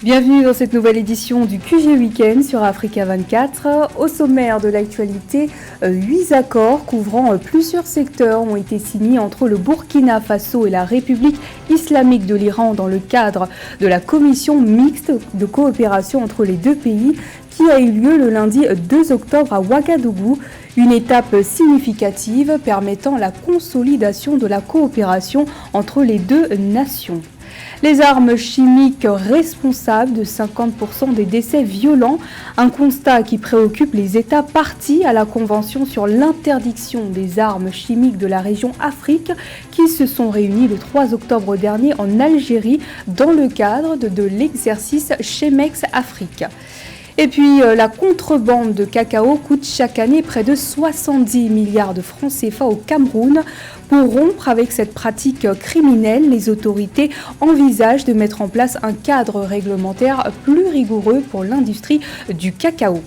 Bienvenue dans cette nouvelle édition du QG Week-end sur Africa 24. Au sommaire de l'actualité, 8 accords couvrant plusieurs secteurs ont été signés entre le Burkina Faso et la République islamique de l'Iran dans le cadre de la commission mixte de coopération entre les deux pays qui a eu lieu le lundi 2 octobre à Ouagadougou. Une étape significative permettant la consolidation de la coopération entre les deux nations. Les armes chimiques responsables de 50% des décès violents, un constat qui préoccupe les États partis à la Convention sur l'interdiction des armes chimiques de la région Afrique qui se sont réunis le 3 octobre dernier en Algérie dans le cadre de l'exercice Chemex Afrique. Et puis, la contrebande de cacao coûte chaque année près de 70 milliards de francs CFA au Cameroun. Pour rompre avec cette pratique criminelle, les autorités envisagent de mettre en place un cadre réglementaire plus rigoureux pour l'industrie du cacao.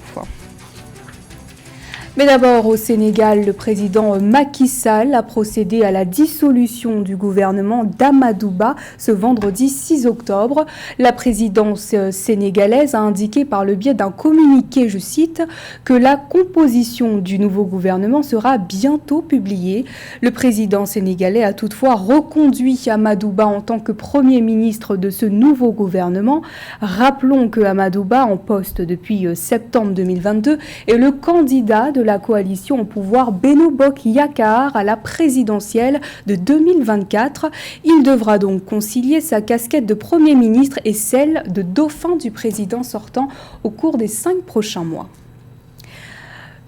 Mais d'abord, au Sénégal, le président Macky Sall a procédé à la dissolution du gouvernement d'Amadouba ce vendredi 6 octobre. La présidence sénégalaise a indiqué par le biais d'un communiqué, je cite, que la composition du nouveau gouvernement sera bientôt publiée. Le président sénégalais a toutefois reconduit Amadouba en tant que Premier ministre de ce nouveau gouvernement. Rappelons que Amadouba, en poste depuis septembre 2022, est le candidat de la coalition au pouvoir Benno Bokk Yakaar à la présidentielle de 2024. Il devra donc concilier sa casquette de Premier ministre et celle de dauphin du président sortant au cours des 5 prochains mois.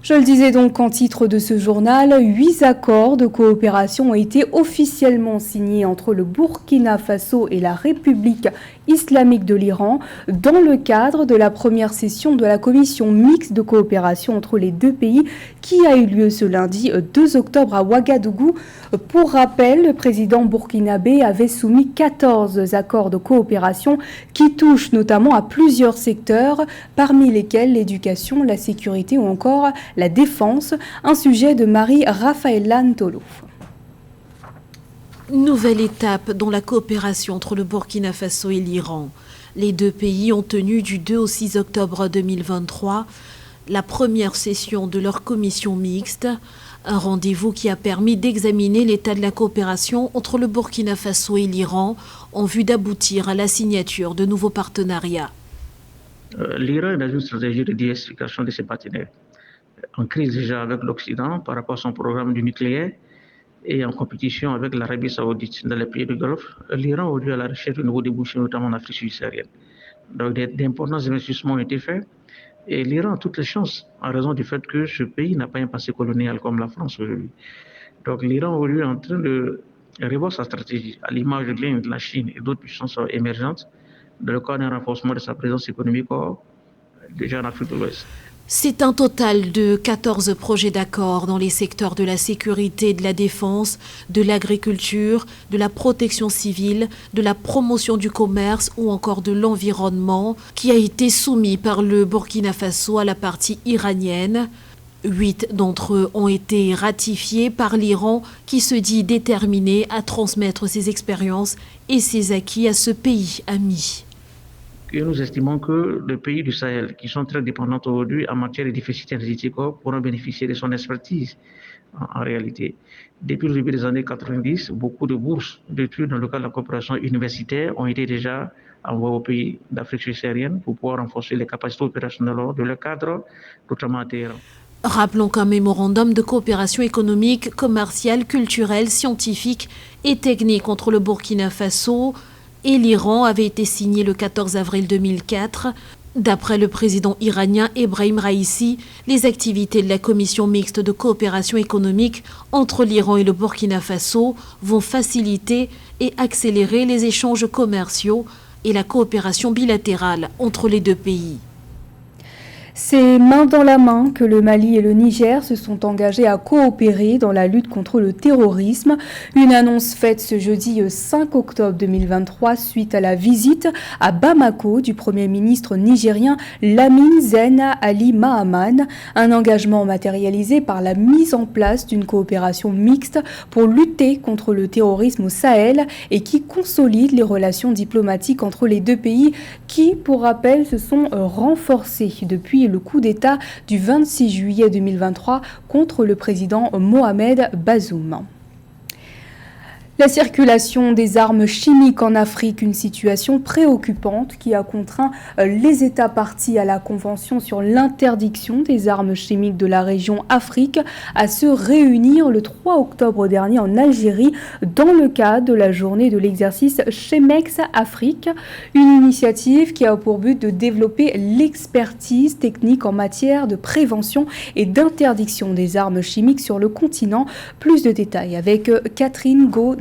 Je le disais donc en titre de ce journal, 8 accords de coopération ont été officiellement signés entre le Burkina Faso et la République islamique de l'Iran dans le cadre de la première session de la commission mixte de coopération entre les deux pays qui a eu lieu ce lundi 2 octobre à Ouagadougou. Pour rappel, le président burkinabé avait soumis 14 accords de coopération qui touchent notamment à plusieurs secteurs, parmi lesquels l'éducation, la sécurité ou encore la défense, un sujet de Marie-Raphaëla Ntolo. Nouvelle étape dans la coopération entre le Burkina Faso et l'Iran. Les deux pays ont tenu du 2 au 6 octobre 2023 la première session de leur commission mixte, un rendez-vous qui a permis d'examiner l'état de la coopération entre le Burkina Faso et l'Iran en vue d'aboutir à la signature de nouveaux partenariats. L'Iran est dans une stratégie de diversification de ses partenaires. En crise déjà avec l'Occident par rapport à son programme du nucléaire et en compétition avec l'Arabie Saoudite dans les pays du Golfe, l'Iran aujourd'hui à la recherche de nouveaux débouchés, notamment en Afrique subsaharienne. Donc d'importants investissements ont été faits et l'Iran a toutes les chances en raison du fait que ce pays n'a pas un passé colonial comme la France aujourd'hui. Donc l'Iran aujourd'hui est en train de revoir sa stratégie à l'image de l'Inde, de la Chine et d'autres puissances émergentes dans le cadre d'un renforcement de sa présence économique déjà en Afrique de l'Ouest. C'est un total de 14 projets d'accord dans les secteurs de la sécurité et de la défense, de l'agriculture, de la protection civile, de la promotion du commerce ou encore de l'environnement qui a été soumis par le Burkina Faso à la partie iranienne. 8 d'entre eux ont été ratifiés par l'Iran qui se dit déterminé à transmettre ses expériences et ses acquis à ce pays ami. Et nous estimons que les pays du Sahel, qui sont très dépendants aujourd'hui en matière de déficit énergétique, pourront bénéficier de son expertise en réalité. Depuis le début des années 90, beaucoup de bourses d'études dans le cadre de la coopération universitaire ont été déjà envoyées aux pays d'Afrique subsaharienne pour pouvoir renforcer les capacités opérationnelles de leur cadre, notamment à Téhéran. Rappelons qu'un mémorandum de coopération économique, commerciale, culturelle, scientifique et technique entre le Burkina Faso et l'Iran avait été signé le 14 avril 2004. D'après le président iranien Ebrahim Raïssi, les activités de la commission mixte de coopération économique entre l'Iran et le Burkina Faso vont faciliter et accélérer les échanges commerciaux et la coopération bilatérale entre les deux pays. C'est main dans la main que le Mali et le Niger se sont engagés à coopérer dans la lutte contre le terrorisme. Une annonce faite ce jeudi 5 octobre 2023 suite à la visite à Bamako du Premier ministre nigérien Lamine Zen Ali Mahaman. Un engagement matérialisé par la mise en place d'une coopération mixte pour lutter contre le terrorisme au Sahel et qui consolide les relations diplomatiques entre les deux pays qui, pour rappel, se sont renforcées depuis le coup d'État du 26 juillet 2023 contre le président Mohamed Bazoum. La circulation des armes chimiques en Afrique, une situation préoccupante qui a contraint les États parties à la Convention sur l'interdiction des armes chimiques de la région Afrique à se réunir le 3 octobre dernier en Algérie dans le cadre de la journée de l'exercice Chemex Afrique, une initiative qui a pour but de développer l'expertise technique en matière de prévention et d'interdiction des armes chimiques sur le continent. Plus de détails avec Catherine Go.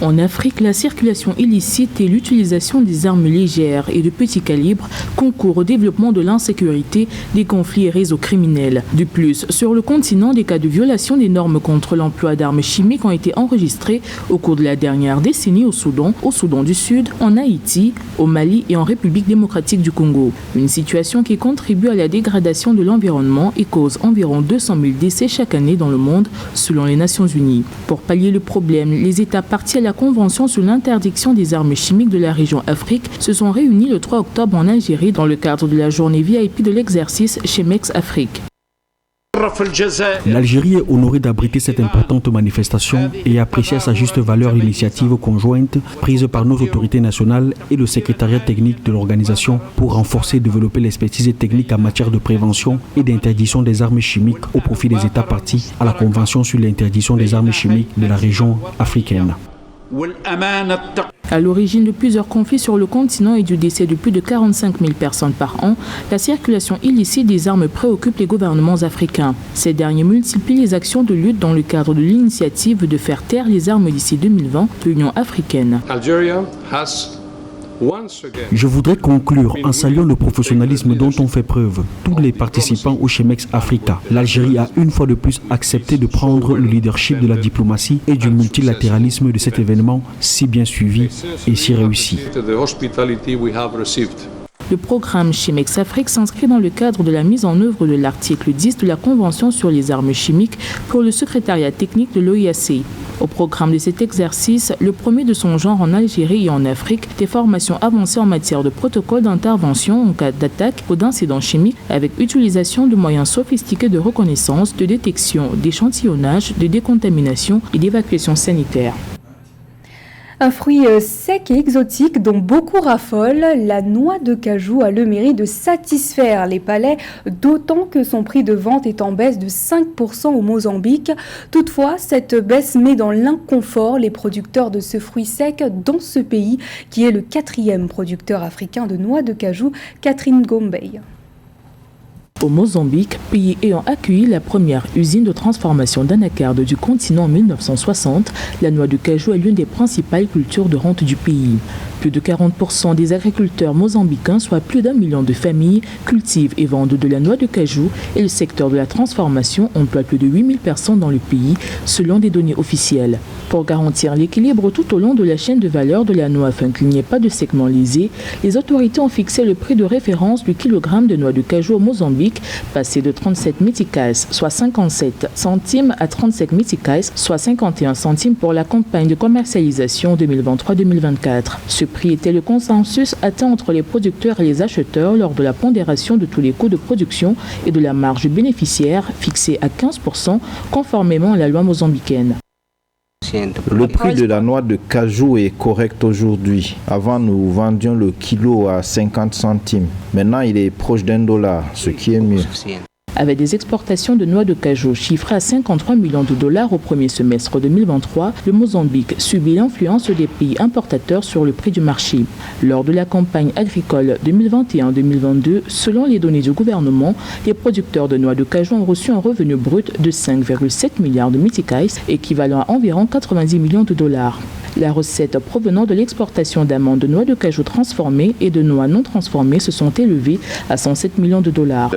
En Afrique, la circulation illicite et l'utilisation des armes légères et de petit calibre concourent au développement de l'insécurité, des conflits et réseaux criminels. De plus, sur le continent, des cas de violation des normes contre l'emploi d'armes chimiques ont été enregistrés au cours de la dernière décennie au Soudan du Sud, en Haïti, au Mali et en République démocratique du Congo. Une situation qui contribue à la dégradation de l'environnement et cause environ 200 000 décès chaque année dans le monde, selon les Nations Unies. Pour pallier le problème, les États partis à la Convention sur l'interdiction des armes chimiques de la région Afrique se sont réunis le 3 octobre en Algérie dans le cadre de la journée VIP de l'exercice Chemex Afrique. L'Algérie est honorée d'abriter cette importante manifestation et apprécie à sa juste valeur l'initiative conjointe prise par nos autorités nationales et le secrétariat technique de l'organisation pour renforcer et développer l'expertise technique en matière de prévention et d'interdiction des armes chimiques au profit des États partis à la Convention sur l'interdiction des armes chimiques de la région africaine. À l'origine de plusieurs conflits sur le continent et du décès de plus de 45 000 personnes par an, la circulation illicite des armes préoccupe les gouvernements africains. Ces derniers multiplient les actions de lutte dans le cadre de l'initiative de faire taire les armes d'ici 2020 de l'Union africaine. Je voudrais conclure en saluant le professionnalisme dont ont fait preuve tous les participants au Chemex Africa. L'Algérie a une fois de plus accepté de prendre le leadership de la diplomatie et du multilatéralisme de cet événement si bien suivi et si réussi. Le programme Chemex Afrique s'inscrit dans le cadre de la mise en œuvre de l'article 10 de la Convention sur les armes chimiques pour le secrétariat technique de l'OIAC. Au programme de cet exercice, le premier de son genre en Algérie et en Afrique, des formations avancées en matière de protocole d'intervention en cas d'attaque ou d'incident chimique avec utilisation de moyens sophistiqués de reconnaissance, de détection, d'échantillonnage, de décontamination et d'évacuation sanitaire. Un fruit sec et exotique dont beaucoup raffolent, la noix de cajou a le mérite de satisfaire les palais, d'autant que son prix de vente est en baisse de 5% au Mozambique. Toutefois, cette baisse met dans l'inconfort les producteurs de ce fruit sec dans ce pays, qui est le 4e producteur africain de noix de cajou, Catherine Gombey. Au Mozambique, pays ayant accueilli la première usine de transformation d'anacarde du continent en 1960, la noix de cajou est l'une des principales cultures de rente du pays. Plus de 40% des agriculteurs mozambicains, soit plus d'1 million de familles, cultivent et vendent de la noix de cajou et le secteur de la transformation emploie plus de 8000 personnes dans le pays, selon des données officielles. Pour garantir l'équilibre tout au long de la chaîne de valeur de la noix afin qu'il n'y ait pas de segment lésé, les autorités ont fixé le prix de référence du kilogramme de noix de cajou au Mozambique, passé de 37 meticais, soit 57 centimes, à 35 meticais, soit 51 centimes pour la campagne de commercialisation 2023-2024. Ce prix était le consensus atteint entre les producteurs et les acheteurs lors de la pondération de tous les coûts de production et de la marge bénéficiaire fixée à 15%, conformément à la loi mozambicaine. Le prix de la noix de cajou est correct aujourd'hui. Avant, nous vendions le kilo à 50 centimes. Maintenant, il est proche d'$1, ce qui est mieux. Avec des exportations de noix de cajou chiffrées à 53 millions de dollars au premier semestre 2023, le Mozambique subit l'influence des pays importateurs sur le prix du marché. Lors de la campagne agricole 2021-2022, selon les données du gouvernement, les producteurs de noix de cajou ont reçu un revenu brut de 5,7 milliards de meticais, équivalent à environ 90 millions de dollars. La recette provenant de l'exportation d'amandes, de noix de cajou transformées et de noix non transformées se sont élevées à 107 millions de dollars.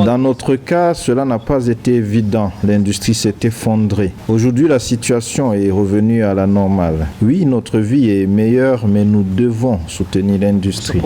Dans notre cas, cela n'a pas été évident. L'industrie s'est effondrée. Aujourd'hui, la situation est revenue à la normale. Oui, notre vie est meilleure, mais nous devons soutenir l'industrie.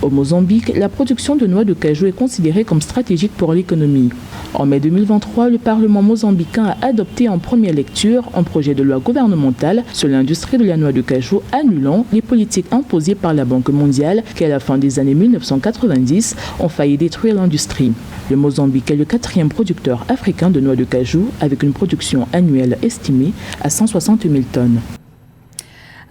Au Mozambique, la production de noix de cajou est considérée comme stratégique pour l'économie. En mai 2023, le Parlement mozambicain a adopté en première lecture un projet de loi gouvernementale sur l'industrie de la noix de cajou annulant les politiques imposées par la Banque mondiale qui, à la fin des années 1990, ont failli détruire l'industrie. Le Mozambique est le 4e producteur africain de noix de cajou avec une production annuelle estimée à 160 000 tonnes.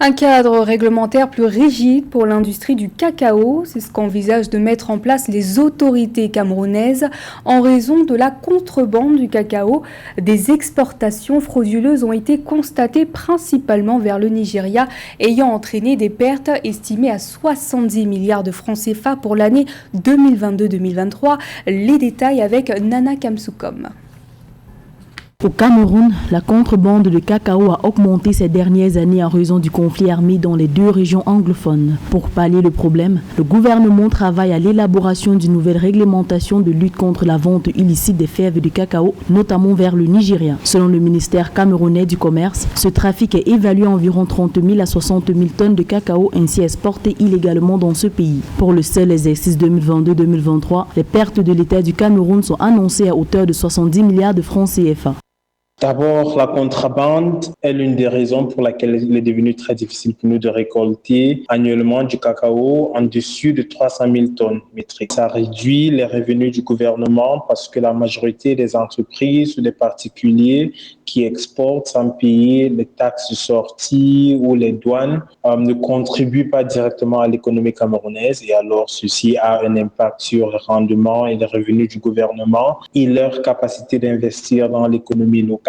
Un cadre réglementaire plus rigide pour l'industrie du cacao, c'est ce qu'envisagent de mettre en place les autorités camerounaises en raison de la contrebande du cacao. Des exportations frauduleuses ont été constatées principalement vers le Nigeria, ayant entraîné des pertes estimées à 70 milliards de francs CFA pour l'année 2022-2023. Les détails avec Nana Kamsukom. Au Cameroun, la contrebande de cacao a augmenté ces dernières années en raison du conflit armé dans les 2 régions anglophones. Pour pallier le problème, le gouvernement travaille à l'élaboration d'une nouvelle réglementation de lutte contre la vente illicite des fèves de cacao, notamment vers le Nigeria. Selon le ministère camerounais du Commerce, ce trafic est évalué à environ 30 000 à 60 000 tonnes de cacao ainsi exportées illégalement dans ce pays. Pour le seul exercice 2022-2023, les pertes de l'État du Cameroun sont annoncées à hauteur de 70 milliards de francs CFA. D'abord, la contrebande est l'une des raisons pour laquelle il est devenu très difficile pour nous de récolter annuellement du cacao en dessus de 300 000 tonnes métriques. Ça réduit les revenus du gouvernement parce que la majorité des entreprises ou des particuliers qui exportent sans payer les taxes de sortie ou les douanes ne contribuent pas directement à l'économie camerounaise et alors ceci a un impact sur le rendement et les revenus du gouvernement et leur capacité d'investir dans l'économie locale.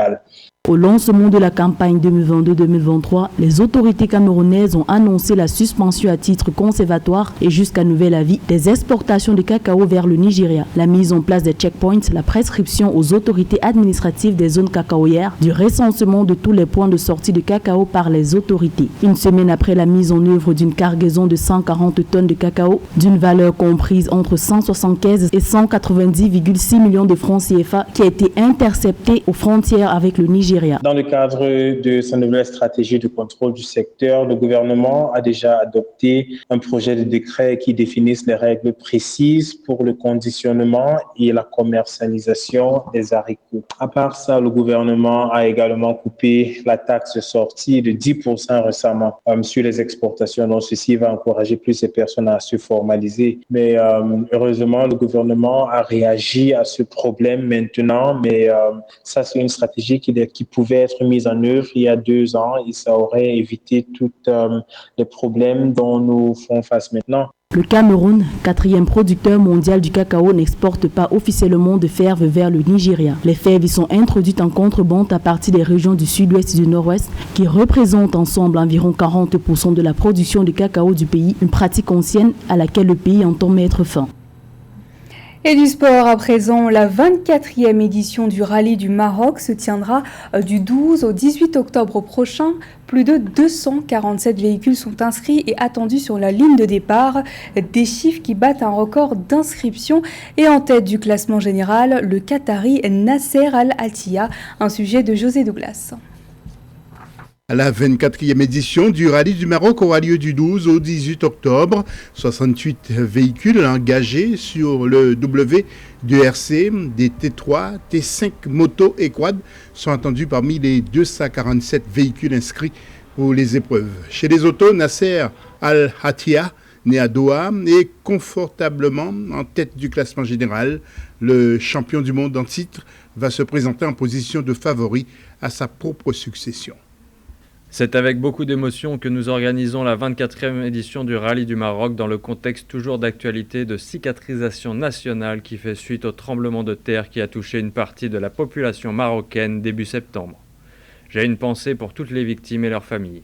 Au lancement de la campagne 2022-2023, les autorités camerounaises ont annoncé la suspension à titre conservatoire et jusqu'à nouvel avis des exportations de cacao vers le Nigeria, la mise en place des checkpoints, la prescription aux autorités administratives des zones cacaoyères, du recensement de tous les points de sortie de cacao par les autorités. Une semaine après la mise en œuvre d'une cargaison de 140 tonnes de cacao, d'une valeur comprise entre 175 et 190,6 millions de francs CFA, qui a été interceptée aux frontières avec le Nigeria. Dans le cadre de sa nouvelle stratégie de contrôle du secteur, le gouvernement a déjà adopté un projet de décret qui définisse les règles précises pour le conditionnement et la commercialisation des haricots. À part ça, le gouvernement a également coupé la taxe de sortie de 10% récemment sur les exportations. Donc, ceci va encourager plus de personnes à se formaliser. Mais heureusement, le gouvernement a réagi à ce problème maintenant. Mais ça, c'est une stratégie qui pouvait être mise en œuvre il y a 2 ans et ça aurait évité tous les problèmes dont nous faisons face maintenant. Le Cameroun, 4e producteur mondial du cacao, n'exporte pas officiellement de fèves vers le Nigeria. Les fèves y sont introduites en contrebande à partir des régions du sud-ouest et du nord-ouest qui représentent ensemble environ 40% de la production de cacao du pays, une pratique ancienne à laquelle le pays entend mettre fin. Et du sport à présent, la 24e édition du Rallye du Maroc se tiendra du 12 au 18 octobre prochain. Plus de 247 véhicules sont inscrits et attendus sur la ligne de départ. Des chiffres qui battent un record d'inscription. Et en tête du classement général, le Qatari Nasser Al-Attiyah, un sujet de José Douglas. La 24e édition du Rallye du Maroc aura lieu du 12 au 18 octobre. 68 véhicules engagés sur le WRC, des T3, T5 motos et quad sont attendus parmi les 247 véhicules inscrits pour les épreuves. Chez les autos, Nasser Al-Attiyah, né à Doha, est confortablement en tête du classement général. Le champion du monde en titre va se présenter en position de favori à sa propre succession. C'est avec beaucoup d'émotion que nous organisons la 24e édition du Rallye du Maroc dans le contexte toujours d'actualité de cicatrisation nationale qui fait suite au tremblement de terre qui a touché une partie de la population marocaine début septembre. J'ai une pensée pour toutes les victimes et leurs familles.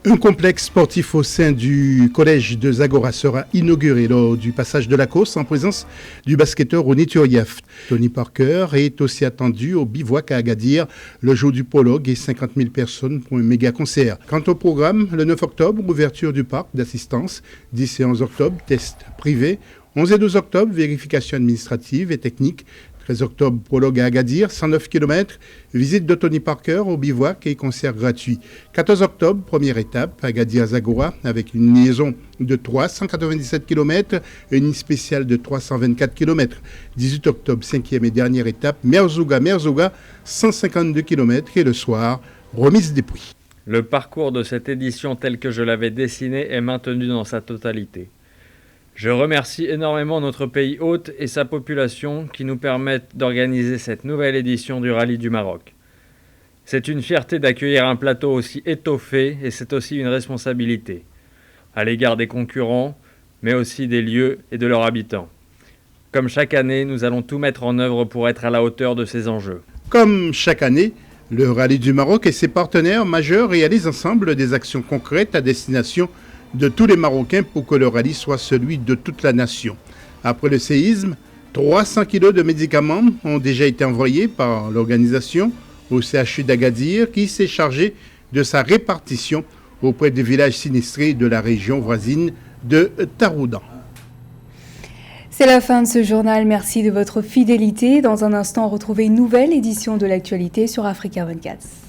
Un complexe sportif au sein du collège de Zagora sera inauguré lors du passage de la course en présence du basketteur Ronny Turieff. Tony Parker est aussi attendu au bivouac à Agadir le jour du prologue et 50 000 personnes pour un méga concert. Quant au programme, le 9 octobre, ouverture du parc d'assistance, 10 et 11 octobre, test privé, 11 et 12 octobre, vérification administrative et technique, 13 octobre, prologue à Agadir, 109 km, visite de Tony Parker au bivouac et concert gratuit. 14 octobre, première étape, Agadir-Zagora, avec une liaison de 397 km et une spéciale de 324 km. 18 octobre, cinquième et dernière étape, Merzouga, 152 km et le soir, remise des prix. Le parcours de cette édition tel que je l'avais dessiné est maintenu dans sa totalité. Je remercie énormément notre pays hôte et sa population qui nous permettent d'organiser cette nouvelle édition du Rallye du Maroc. C'est une fierté d'accueillir un plateau aussi étoffé et c'est aussi une responsabilité à l'égard des concurrents, mais aussi des lieux et de leurs habitants. Comme chaque année, nous allons tout mettre en œuvre pour être à la hauteur de ces enjeux. Comme chaque année, le Rallye du Maroc et ses partenaires majeurs réalisent ensemble des actions concrètes à destination de tous les Marocains pour que le rallye soit celui de toute la nation. Après le séisme, 300 kilos de médicaments ont déjà été envoyés par l'organisation au CHU d'Agadir qui s'est chargé de sa répartition auprès des villages sinistrés de la région voisine de Taroudan. C'est la fin de ce journal. Merci de votre fidélité. Dans un instant, retrouvez une nouvelle édition de l'actualité sur Africa 24.